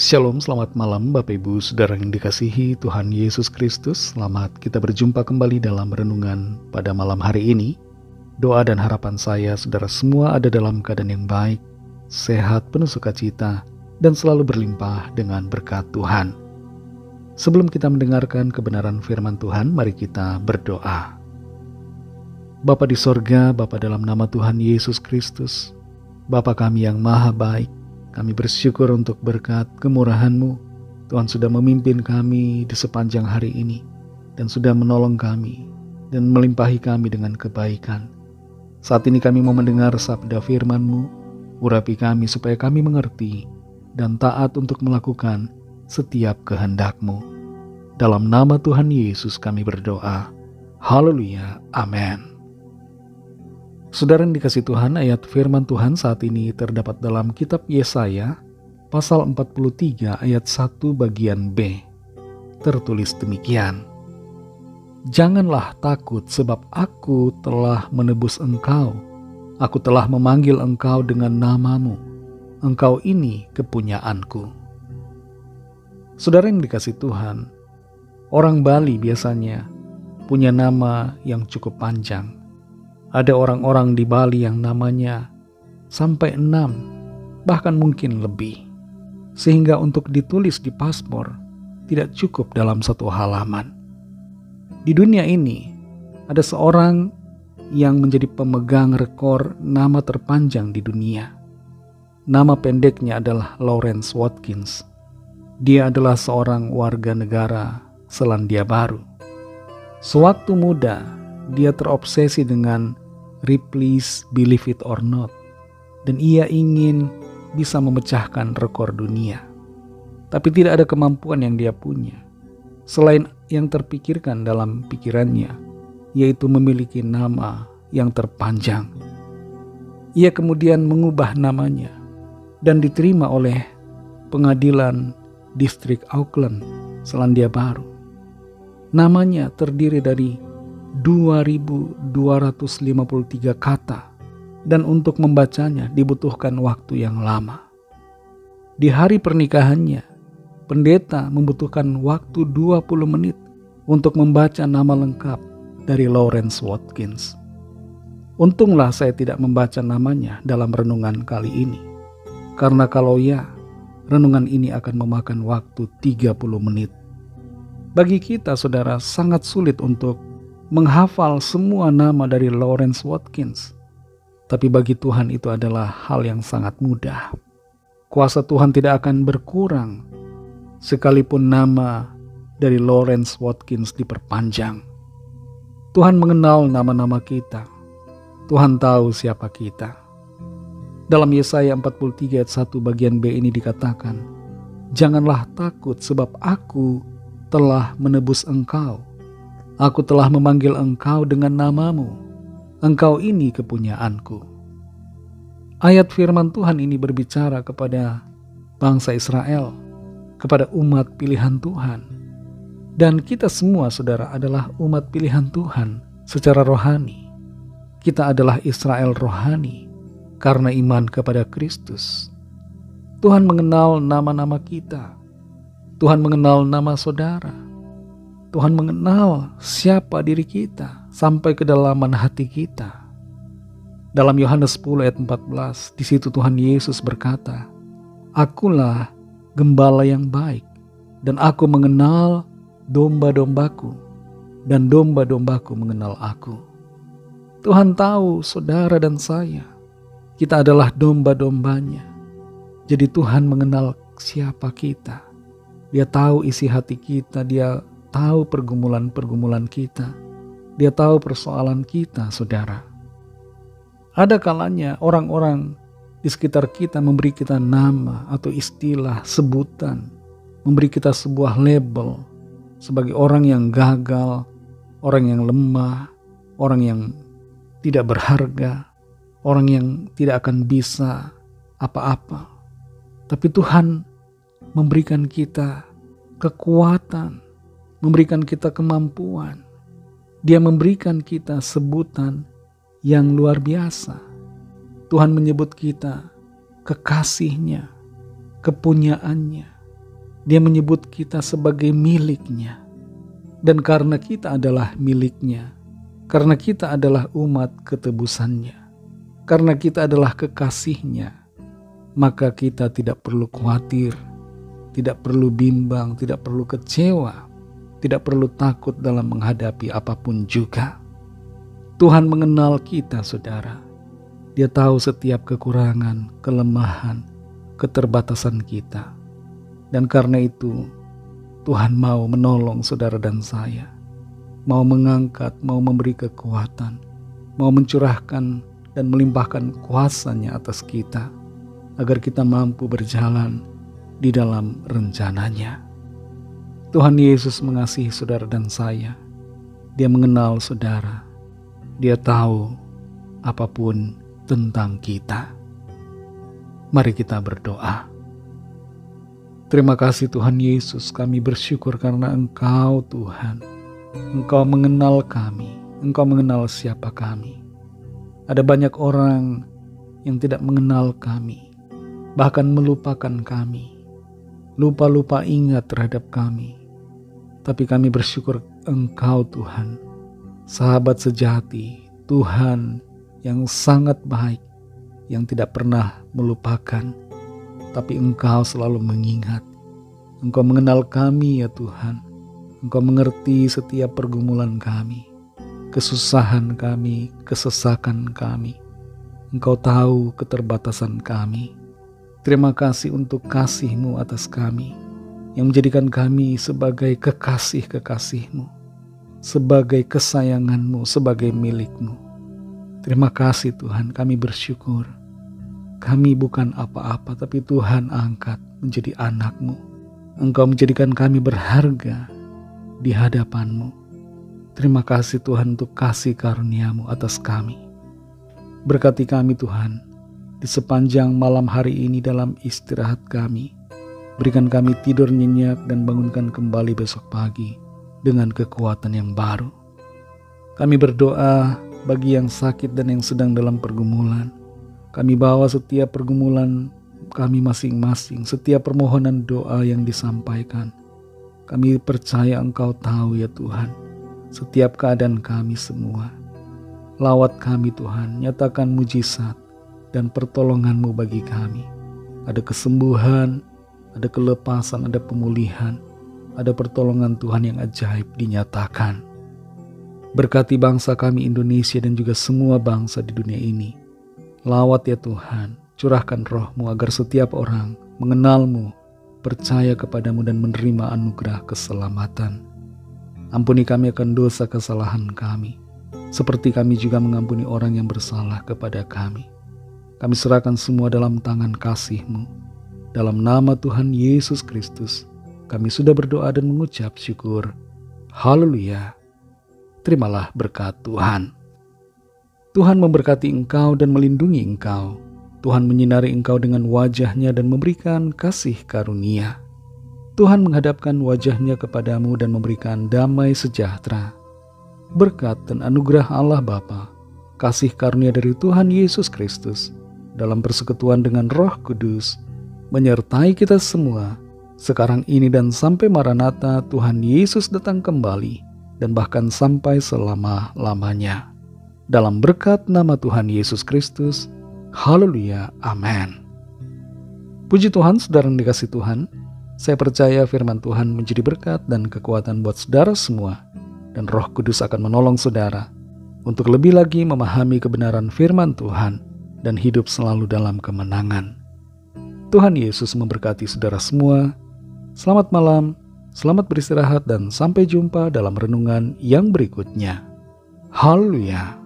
Shalom, selamat malam Bapak Ibu Saudara yang dikasihi Tuhan Yesus Kristus. Selamat kita berjumpa kembali dalam renungan pada malam hari ini. Doa dan harapan saya saudara semua ada dalam keadaan yang baik, sehat, penuh sukacita, dan selalu berlimpah dengan berkat Tuhan. Sebelum kita mendengarkan kebenaran firman Tuhan, mari kita berdoa. Bapa di sorga, Bapa dalam nama Tuhan Yesus Kristus, Bapa kami yang maha baik, kami bersyukur untuk berkat kemurahan-Mu. Tuhan sudah memimpin kami di sepanjang hari ini dan sudah menolong kami dan melimpahi kami dengan kebaikan. Saat ini kami mau mendengar sabda firman-Mu, urapi kami supaya kami mengerti dan taat untuk melakukan setiap kehendak-Mu. Dalam nama Tuhan Yesus kami berdoa. Haleluya. Amin. Saudara yang dikasih Tuhan, ayat firman Tuhan saat ini terdapat dalam kitab Yesaya, pasal 43 ayat 1 bagian B. Tertulis demikian. Janganlah takut sebab aku telah menebus engkau. Aku telah memanggil engkau dengan namamu. Engkau ini kepunyaanku. Saudara yang dikasih Tuhan, orang Bali biasanya punya nama yang cukup panjang. Ada orang-orang di Bali yang namanya sampai 6, bahkan mungkin lebih. Sehingga untuk ditulis di paspor tidak cukup dalam satu halaman. Di dunia ini ada seorang yang menjadi pemegang rekor nama terpanjang di dunia. Nama pendeknya adalah Lawrence Watkins. Dia adalah seorang warga negara Selandia Baru. Sewaktu muda, dia terobsesi dengan Ripley's Believe It or Not, dan ia ingin bisa memecahkan rekor dunia. Tapi tidak ada kemampuan yang dia punya selain yang terpikirkan dalam pikirannya, yaitu memiliki nama yang terpanjang. Ia kemudian mengubah namanya dan diterima oleh pengadilan distrik Auckland, Selandia Baru. Namanya terdiri dari 2.253 kata, dan untuk membacanya dibutuhkan waktu yang lama. Di hari pernikahannya, pendeta membutuhkan waktu 20 menit untuk membaca nama lengkap dari Lawrence Watkins. Untunglah saya tidak membaca namanya dalam renungan kali ini, karena kalau ya, renungan ini akan memakan waktu 30 menit. Bagi kita, saudara, sangat sulit untuk menghafal semua nama dari Lawrence Watkins. Tapi bagi Tuhan itu adalah hal yang sangat mudah. Kuasa Tuhan tidak akan berkurang sekalipun nama dari Lawrence Watkins diperpanjang. Tuhan mengenal nama-nama kita. Tuhan tahu siapa kita. Dalam Yesaya 43 ayat 1 bagian B ini dikatakan, "Janganlah takut sebab aku telah menebus engkau. Aku telah memanggil engkau dengan namamu. Engkau ini kepunyaanku." Ayat firman Tuhan ini berbicara kepada bangsa Israel, kepada umat pilihan Tuhan. Dan kita semua, saudara, adalah umat pilihan Tuhan secara rohani. Kita adalah Israel rohani karena iman kepada Kristus. Tuhan mengenal nama-nama kita. Tuhan mengenal nama saudara. Tuhan mengenal siapa diri kita sampai kedalaman hati kita. Dalam Yohanes 10 ayat 14, di situ Tuhan Yesus berkata, "Akulah gembala yang baik, dan aku mengenal domba-dombaku, dan domba-dombaku mengenal aku." Tuhan tahu saudara dan saya, kita adalah domba-dombanya. Jadi Tuhan mengenal siapa kita. Dia tahu isi hati kita, Dia tahu pergumulan-pergumulan kita. Dia tahu persoalan kita, saudara. Ada kalanya orang-orang di sekitar kita memberi kita nama atau istilah, sebutan, memberi kita sebuah label sebagai orang yang gagal, orang yang lemah, orang yang tidak berharga, orang yang tidak akan bisa apa-apa. Tapi Tuhan memberikan kita kekuatan, memberikan kita kemampuan. Dia memberikan kita sebutan yang luar biasa. Tuhan menyebut kita kekasihnya, kepunyaannya. Dia menyebut kita sebagai miliknya. Dan karena kita adalah miliknya, karena kita adalah umat ketebusannya, karena kita adalah kekasihnya, maka kita tidak perlu khawatir, tidak perlu bimbang, tidak perlu kecewa, tidak perlu takut dalam menghadapi apapun juga. Tuhan mengenal kita, saudara. Dia tahu setiap kekurangan, kelemahan, keterbatasan kita. Dan karena itu, Tuhan mau menolong saudara dan saya. Mau mengangkat, mau memberi kekuatan, mau mencurahkan dan melimpahkan kuasa-Nya atas kita, agar kita mampu berjalan di dalam rencana-Nya. Tuhan Yesus mengasihi saudara dan saya. Dia mengenal saudara. Dia tahu apapun tentang kita. Mari kita berdoa. Terima kasih Tuhan Yesus, kami bersyukur karena Engkau Tuhan. Engkau mengenal kami, Engkau mengenal siapa kami. Ada banyak orang yang tidak mengenal kami, bahkan melupakan kami. Lupa-lupa ingat terhadap kami. Tapi kami bersyukur Engkau Tuhan, sahabat sejati, Tuhan yang sangat baik, yang tidak pernah melupakan. Tapi Engkau selalu mengingat. Engkau mengenal kami ya Tuhan. Engkau mengerti setiap pergumulan kami, kesusahan kami, kesesakan kami. Engkau tahu keterbatasan kami. Terima kasih untuk kasih-Mu atas kami, yang menjadikan kami sebagai kekasih-kekasih-Mu, sebagai kesayangan-Mu, sebagai milik-Mu. Terima kasih Tuhan, kami bersyukur. Kami bukan apa-apa, tapi Tuhan angkat menjadi anak-Mu. Engkau menjadikan kami berharga di hadapan-Mu. Terima kasih Tuhan untuk kasih karunia-Mu atas kami. Berkati kami Tuhan, di sepanjang malam hari ini dalam istirahat kami. Berikan kami tidur nyenyak dan bangunkan kembali besok pagi dengan kekuatan yang baru. Kami berdoa bagi yang sakit dan yang sedang dalam pergumulan. Kami bawa setiap pergumulan kami masing-masing, setiap permohonan doa yang disampaikan. Kami percaya Engkau tahu ya Tuhan, setiap keadaan kami semua. Lawat kami Tuhan, nyatakan mujizat dan pertolongan-Mu bagi kami. Ada kesembuhan, ada kelepasan, ada pemulihan, ada pertolongan Tuhan yang ajaib dinyatakan. Berkati bangsa kami Indonesia dan juga semua bangsa di dunia ini. Lawat ya Tuhan, curahkan Roh-Mu agar setiap orang mengenal-Mu, percaya kepadamu dan menerima anugerah keselamatan. Ampuni kami akan dosa kesalahan kami, seperti kami juga mengampuni orang yang bersalah kepada kami. Kami serahkan semua dalam tangan kasih-Mu. Dalam nama Tuhan Yesus Kristus, kami sudah berdoa dan mengucap syukur. Haleluya. Terimalah berkat Tuhan. Tuhan memberkati engkau dan melindungi engkau. Tuhan menyinari engkau dengan wajah-Nya dan memberikan kasih karunia. Tuhan menghadapkan wajah-Nya kepadamu dan memberikan damai sejahtera. Berkat dan anugerah Allah Bapa, kasih karunia dari Tuhan Yesus Kristus, dalam persekutuan dengan Roh Kudus, menyertai kita semua, sekarang ini dan sampai Maranatha Tuhan Yesus datang kembali, dan bahkan sampai selama-lamanya. Dalam berkat nama Tuhan Yesus Kristus, haleluya, amin. Puji Tuhan, saudara yang dikasihi Tuhan, saya percaya firman Tuhan menjadi berkat dan kekuatan buat saudara semua, dan Roh Kudus akan menolong saudara untuk lebih lagi memahami kebenaran firman Tuhan dan hidup selalu dalam kemenangan. Tuhan Yesus memberkati saudara semua. Selamat malam, selamat beristirahat, dan sampai jumpa dalam renungan yang berikutnya. Haleluya.